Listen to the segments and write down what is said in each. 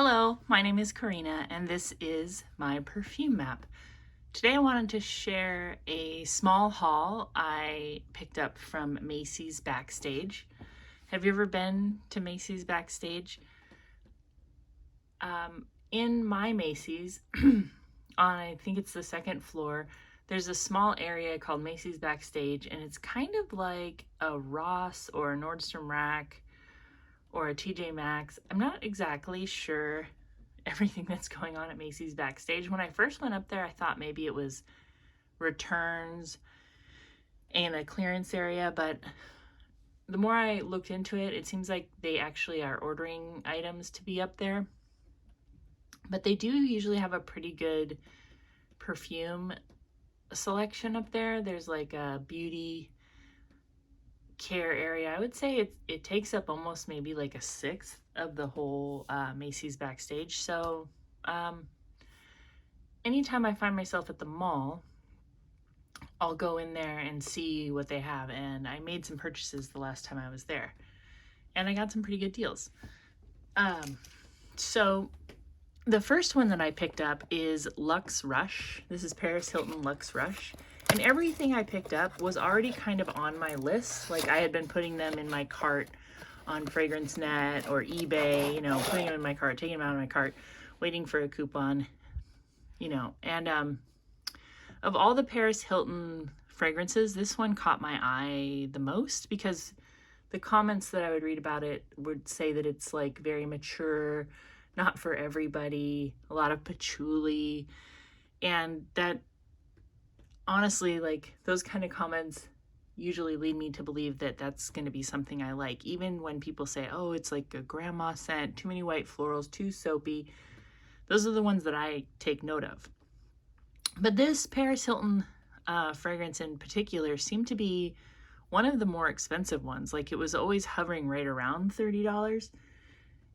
Hello, my name is Karina and this is my perfume map. Today I wanted to share a small haul I picked up from Macy's Backstage. Have you ever been to Macy's Backstage? In my Macy's, on I think it's the second floor, there's a small area called Macy's Backstage, and it's kind of like a Ross or a Nordstrom Rack or a TJ Maxx. I'm not exactly sure everything that's going on at Macy's Backstage. When I first went up there, I thought maybe it was returns and a clearance area, but the more I looked into it, it seems like they actually are ordering items to be up there. But they do usually have a pretty good perfume selection up there. There's like a beauty care area. I would say it takes up almost maybe like a sixth of the whole Macy's Backstage. So anytime I find myself at the mall, I'll go in there and see what they have. And I made some purchases the last time I was there, and I got some pretty good deals. So the first one that I picked up is Luxe Rush. This is Paris Hilton Luxe Rush. And everything I picked up was already kind of on my list. Like, I had been putting them in my cart on FragranceNet or eBay, putting them in my cart, taking them out of my cart, waiting for a coupon, And of all the Paris Hilton fragrances, this one caught my eye the most because the comments that I would read about it would say that it's like very mature, not for everybody, a lot of patchouli, and that honestly, like, those kind of comments usually lead me to believe that that's going to be something I like. Even when people say, oh, it's like a grandma scent, too many white florals, too soapy, those are the ones that I take note of. But this Paris Hilton fragrance in particular seemed to be one of the more expensive ones. Like, it was always hovering right around $30.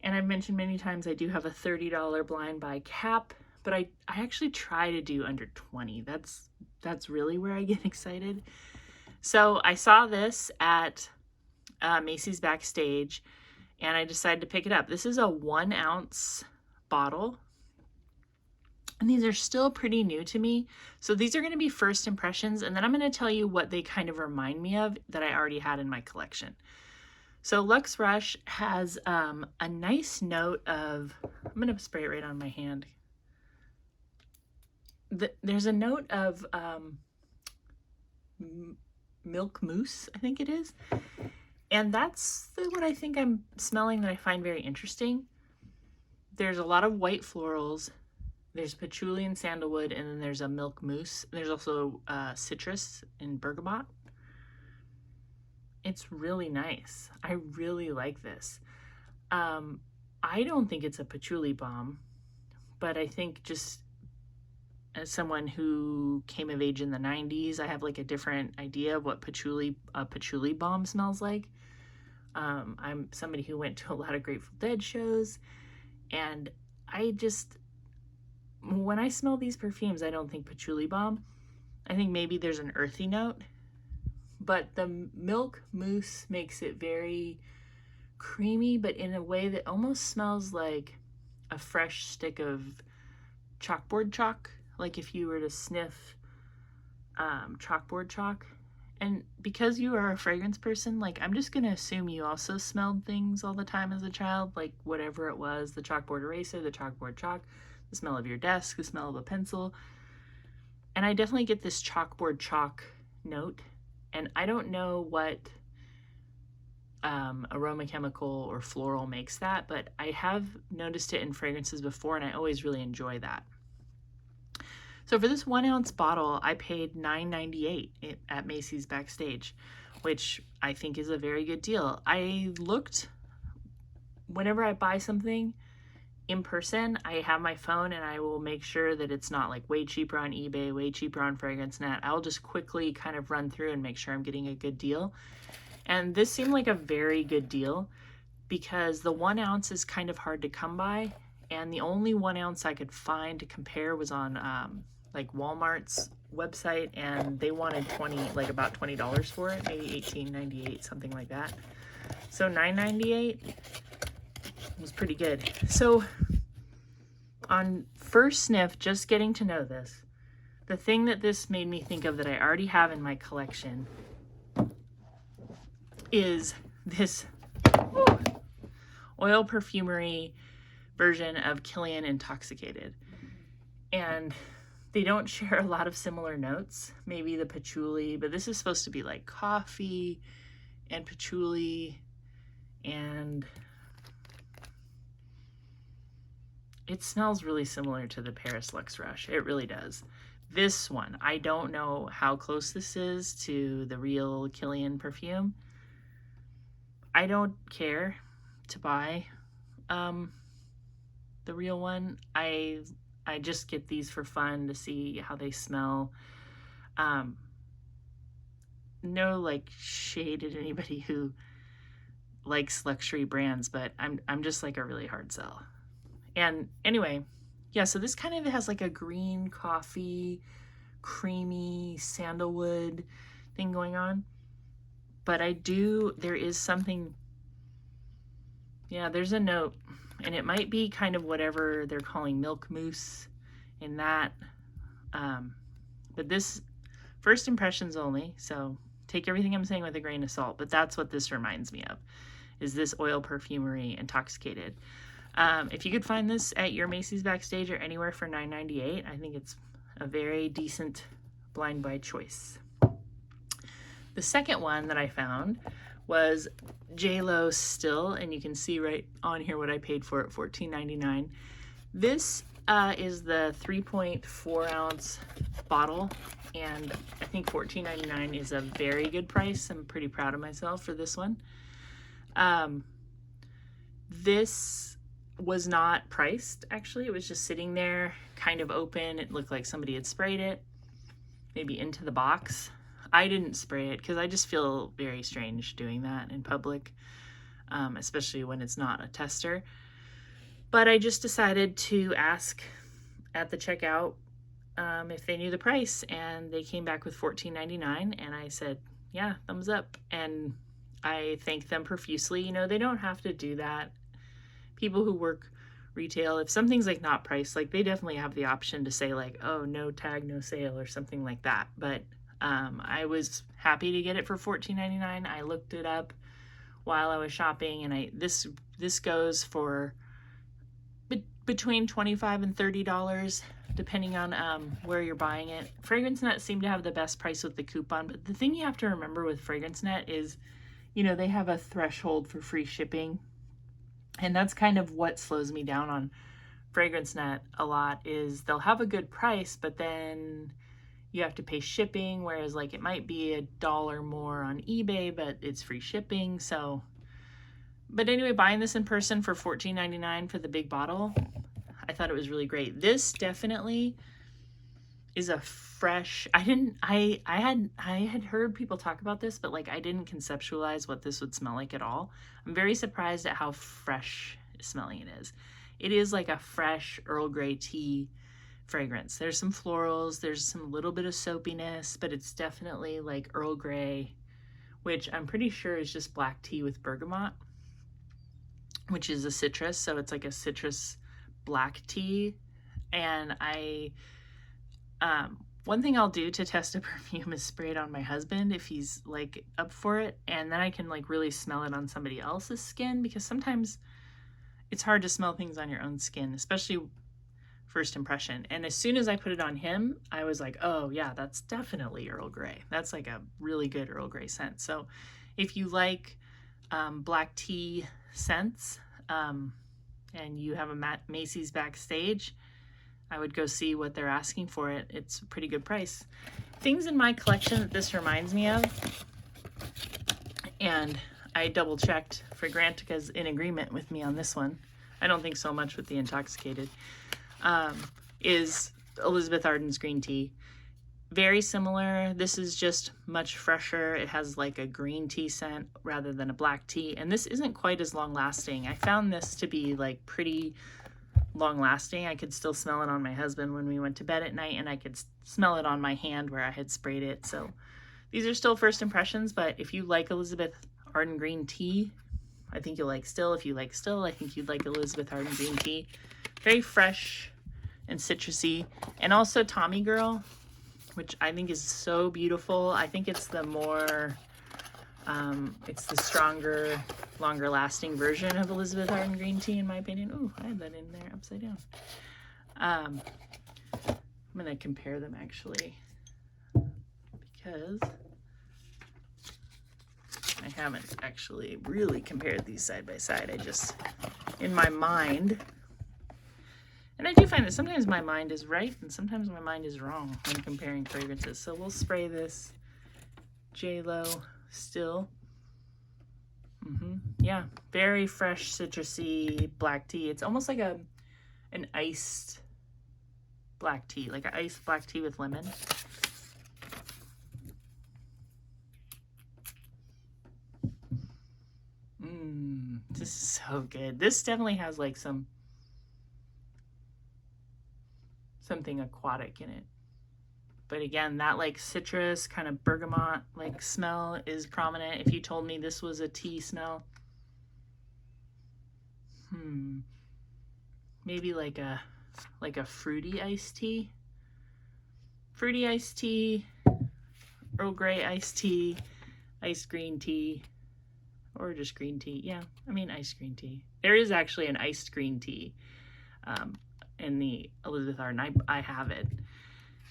And I've mentioned many times I do have a $30 blind buy cap, but I actually try to do under 20. That's really where I get excited. So I saw this at Macy's Backstage, and I decided to pick it up. This is a 1 ounce bottle, and these are still pretty new to me. So these are going to be first impressions, and then I'm going to tell you what they kind of remind me of that I already had in my collection. So Luxe Rush has a nice note of, I'm going to spray it right on my hand. There's a note of milk mousse, I think it is. And that's what I think I'm smelling that I find very interesting. There's a lot of white florals. There's patchouli and sandalwood, and then there's a milk mousse. There's also citrus and bergamot. It's really nice. I really like this. I don't think it's a patchouli bomb, but I think just as someone who came of age in the 90s, I have like a different idea of what a patchouli bomb smells like. I'm somebody who went to a lot of Grateful Dead shows, and when I smell these perfumes, I don't think patchouli bomb. I think maybe there's an earthy note, but the milk mousse makes it very creamy, but in a way that almost smells like a fresh stick of chalkboard chalk. Like if you were to sniff chalkboard chalk. And because you are a fragrance person, like, I'm just going to assume you also smelled things all the time as a child, like whatever it was, the chalkboard eraser, the chalkboard chalk, the smell of your desk, the smell of a pencil. And I definitely get this chalkboard chalk note. And I don't know what aroma chemical or floral makes that, but I have noticed it in fragrances before, and I always really enjoy that. So for this 1 ounce bottle, I paid $9.98 at Macy's Backstage, which I think is a very good deal. I looked, whenever I buy something in person, I have my phone and I will make sure that it's not like way cheaper on eBay, way cheaper on FragranceNet. I'll just quickly kind of run through and make sure I'm getting a good deal. And this seemed like a very good deal because the 1 ounce is kind of hard to come by. And the only 1 ounce I could find to compare was on like Walmart's website, and they wanted about $20 for it, maybe $18.98, something like that. So $9.98 was pretty good. So on first sniff, just getting to know this, the thing that this made me think of that I already have in my collection is this oil perfumery version of Killian Intoxicated. And they don't share a lot of similar notes, maybe the patchouli, but this is supposed to be like coffee and patchouli, and it smells really similar to the Paris Luxe Rush. It really does. This one, I don't know how close this is to the real Killian perfume. I don't care to buy the real one. I just get these for fun to see how they smell. No like shade at anybody who likes luxury brands, but I'm just like a really hard sell. And anyway, yeah, so this kind of has like a green coffee, creamy sandalwood thing going on. But there is something, yeah, there's a note, and it might be kind of whatever they're calling milk mousse in that. But this, first impressions only, so take everything I'm saying with a grain of salt, but that's what this reminds me of, is this oil perfumery Intoxicated. If you could find this at your Macy's Backstage or anywhere for $9.98, I think it's a very decent blind buy choice. The second one that I found was JLo Still, and you can see right on here what I paid for it, $14.99. This is the 3.4 ounce bottle, and I think $14.99 is a very good price. I'm pretty proud of myself for this one. This was not priced, actually. It was just sitting there, kind of open. It looked like somebody had sprayed it, maybe into the box. I didn't spray it because I just feel very strange doing that in public, especially when it's not a tester. But I just decided to ask at the checkout if they knew the price, and they came back with $14.99, and I said, yeah, thumbs up. And I thanked them profusely. You know, they don't have to do that. People who work retail, if something's like not priced, like they definitely have the option to say like, oh, no tag, no sale, or something like that. But I was happy to get it for $14.99. I looked it up while I was shopping, and this goes for between $25 and $30, depending on where you're buying it. Fragrance Net seemed to have the best price with the coupon, but the thing you have to remember with Fragrance Net is, you know, they have a threshold for free shipping. And that's kind of what slows me down on Fragrance Net a lot, is they'll have a good price, but then you have to pay shipping, whereas like it might be $1 more on eBay, but it's free shipping. So, but anyway, buying this in person for $14.99 for the big bottle, I thought it was really great. This definitely is a fresh, I had heard people talk about this, but like I didn't conceptualize what this would smell like at all. I'm very surprised at how fresh smelling it is. It is like a fresh Earl Grey tea fragrance. There's some florals, there's some little bit of soapiness, but it's definitely like Earl Grey, which I'm pretty sure is just black tea with bergamot, which is a citrus. So it's like a citrus black tea. And one thing I'll do to test a perfume is spray it on my husband if he's like up for it, and then I can like really smell it on somebody else's skin, because sometimes it's hard to smell things on your own skin, especially first impression. And as soon as I put it on him, I was like, oh yeah, that's definitely Earl Grey. That's like a really good Earl Grey scent. So if you like black tea scents and you have a Macy's Backstage, I would go see what they're asking for it. It's a pretty good price. Things in my collection that this reminds me of, and I double checked for Grantica's in agreement with me on this one. I don't think so much with the Intoxicated, is Elizabeth Arden's green tea. Very similar. This is just much fresher. It has like a green tea scent rather than a black tea. And this isn't quite as long lasting. I found this to be like pretty long lasting. I could still smell it on my husband when we went to bed at night, and I could smell it on my hand where I had sprayed it. So these are still first impressions, but if you like Elizabeth Arden green tea, I think you'll like Still. If you like Still, I think you'd like Elizabeth Arden green tea. Very fresh, and citrusy. And also Tommy Girl, which I think is so beautiful. I think it's the more, it's the stronger, longer lasting version of Elizabeth Arden green tea, in my opinion. Ooh, I had that in there upside down. I'm going to compare them actually, because I haven't actually really compared these side by side. I just, in my mind, and I do find that sometimes my mind is right and sometimes my mind is wrong when comparing fragrances. So we'll spray this JLo Still. Yeah, very fresh, citrusy black tea. It's almost like an iced black tea, like an iced black tea with lemon. This is so good. This definitely has like something aquatic in it. But again, that like citrus kind of bergamot like smell is prominent. If you told me this was a tea smell, maybe like a fruity iced tea, Earl Grey iced tea, iced green tea, or just green tea. Yeah, I mean iced green tea. There is actually an iced green tea in the Elizabeth Arden. I have it.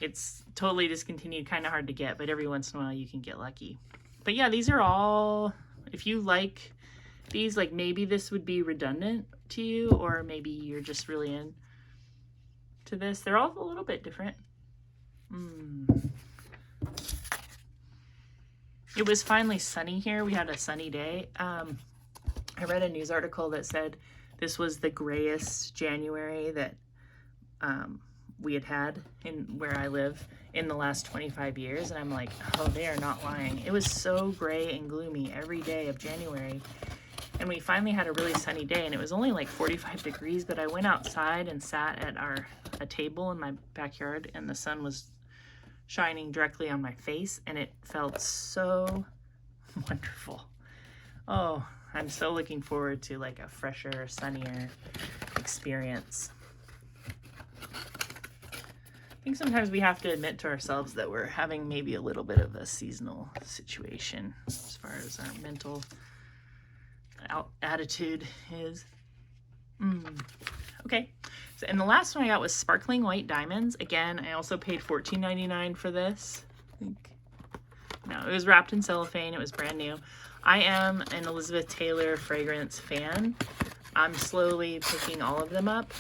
It's totally discontinued, kind of hard to get, but every once in a while you can get lucky. But yeah, these are all, if you like these, like maybe this would be redundant to you, or maybe you're just really into this. They're all a little bit different. It was finally sunny here. We had a sunny day. I read a news article that said this was the grayest January that we had in where I live in the last 25 years. And I'm like, oh, they are not lying. It was so gray and gloomy every day of January. And we finally had a really sunny day, and it was only like 45 degrees, but I went outside and sat at a table in my backyard, and the sun was shining directly on my face, and it felt so wonderful. Oh, I'm so looking forward to like a fresher, sunnier experience. I think sometimes we have to admit to ourselves that we're having maybe a little bit of a seasonal situation as far as our mental attitude is. Okay, so, and the last one I got was Sparkling White Diamonds. Again, I also paid $14.99 for this. I think, no, it was wrapped in cellophane. It was brand new. I am an Elizabeth Taylor fragrance fan. I'm slowly picking all of them up.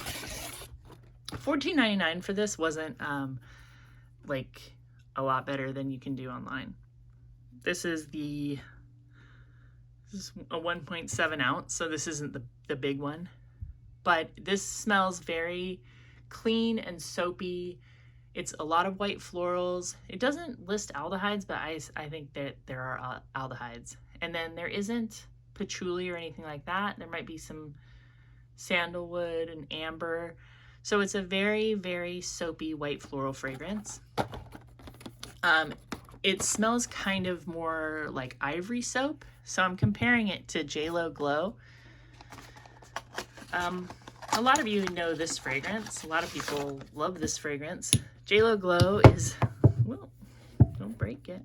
$14.99 for this wasn't like a lot better than you can do online. This is a 1.7 ounce, so this isn't the big one, but this smells very clean and soapy. It's a lot of white florals. It doesn't list aldehydes, but I think that there are aldehydes. And then there isn't patchouli or anything like that. There might be some sandalwood and amber. So it's a very, very soapy white floral fragrance. It smells kind of more like Ivory soap. So I'm comparing it to JLo Glow. A lot of you know this fragrance. A lot of people love this fragrance. JLo Glow is, well, don't break it,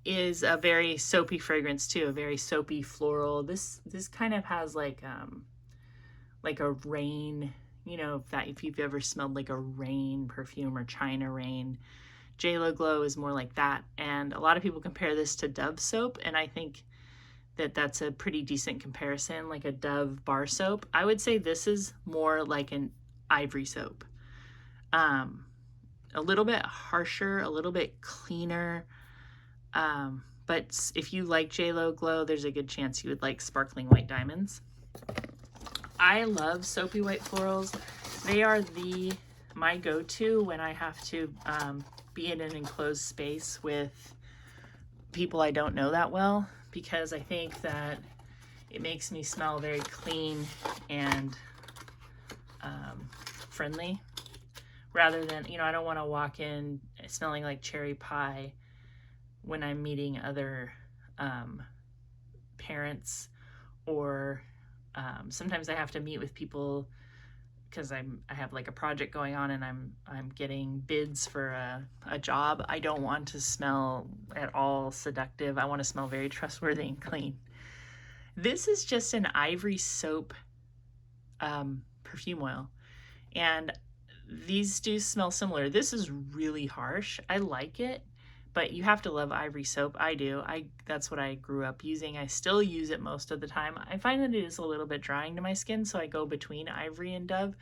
is a very soapy fragrance too, a very soapy floral. This kind of has like a rain, you know, if you've ever smelled like a rain perfume or China rain. JLo Glow is more like that. And a lot of people compare this to Dove soap, and I think that that's a pretty decent comparison, like a Dove bar soap. I would say this is more like an Ivory soap. A little bit harsher, a little bit cleaner. But if you like JLo Glow, there's a good chance you would like Sparkling White Diamonds. I love soapy white florals. They are my go-to when I have to be in an enclosed space with people I don't know that well, because I think that it makes me smell very clean and friendly, rather than, I don't want to walk in smelling like cherry pie when I'm meeting other parents, or sometimes I have to meet with people because I have like a project going on and I'm getting bids for a job. I don't want to smell at all seductive. I want to smell very trustworthy and clean. This is just an Ivory soap perfume oil, and these do smell similar. This is really harsh. I like it, but you have to love Ivory soap. I do. That's what I grew up using. I still use it most of the time. I find that it is a little bit drying to my skin, so I go between Ivory and Dove.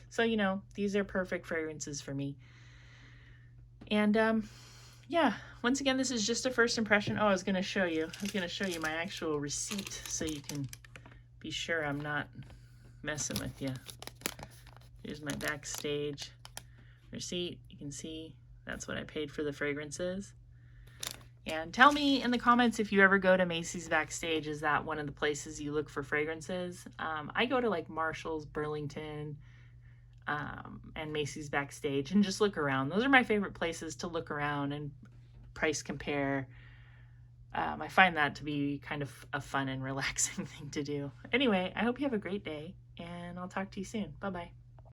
So, you know, these are perfect fragrances for me. And yeah, once again, this is just a first impression. Oh, I was going to show you my actual receipt so you can be sure I'm not messing with you. Here's my Backstage receipt. You can see that's what I paid for the fragrances. And tell me in the comments if you ever go to Macy's Backstage. Is that one of the places you look for fragrances? I go to like Marshall's, Burlington, and Macy's Backstage and just look around. Those are my favorite places to look around and price compare. I find that to be kind of a fun and relaxing thing to do. Anyway, I hope you have a great day, and I'll talk to you soon. Bye-bye.